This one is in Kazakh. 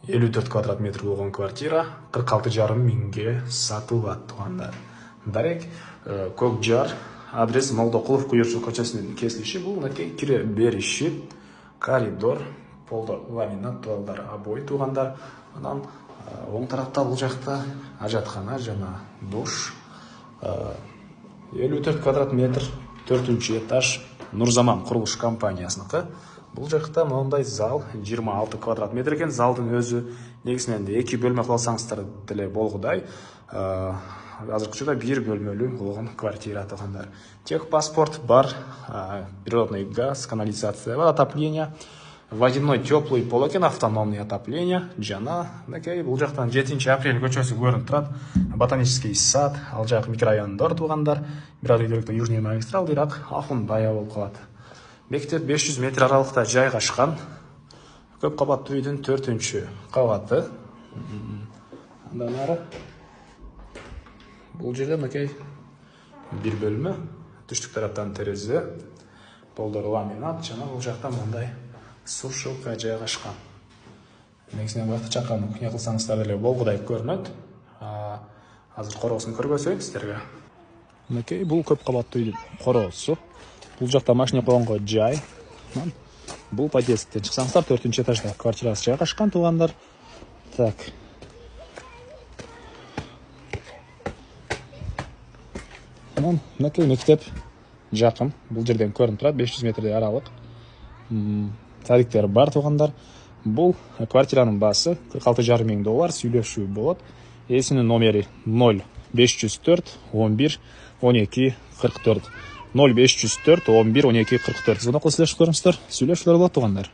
54 квадрат метр болған квартира 46,5 мыңға сатылады туғандар. Дарек Көкжар, адрес Молдоқұлов Құйыршы көшесінен кесіліші. Бұл нәке кіре беріші коридор, полды ламинат туалдар обой туғандар. Онан оң тарапта бұл жақта ажатхана жана душ. 54 квадрат метр 4-ші этаж Нұрзаман құрылыш компаниясыныкы. Бұл жақта мынандай зал 26 квадрат метр екен. Залдың өзі негізінен де 2 бөлме қылсаңыздар тіле болғыдай. Азыркыча бір бөлмелі болған квартира туғандар. Техпаспорт бар, природный газ, канализация бар, отопление. Водяной теплый пол екен, автономный отопление. Жана, бұл жақтан 7 апрель көшесі көрініп тұрады. Ботанический сад, ал жақ микрорайондар туғандар. Бірақ үйдерікті Южный магистрал дейрақ Ахунбая болып қалады. Мектеп 500 метр аралықта жайғашқан. Көп қабатты үйдің 4-ші қабаты. Андан ары. Бұл жерде мәкей бір бөлімі. Түштік тараптан терезе. Полдар ламинат. Жана бұл жақта мұндай сушилка жайғашқан. Негізінен бұрақты чаққаны күне қылсаңыздар деле болғыдай көрінеді. Азыр қорғысын көргөсөйін сіздерге. Мәкей бұл көп қабатты үйдің қорғысы. Бұл жақта машина қойғанға жай. Бұл подъезден шықсаңыздар 4-ші этажда квартирасы жайғашқан туғандар. Так. Мәкей мектеп жақын. Бұл жерден көрініп тұрады 500 метрде аралық. Садиктер бар туғандар. Бұл квартираның басы 46,5 мың доллар сөйлешу болады. Есінің номері 0504 11 12 44. 0504 11 12 44. Зона қосылыш көріңіздер. Сөйлеушілер болады туғандар.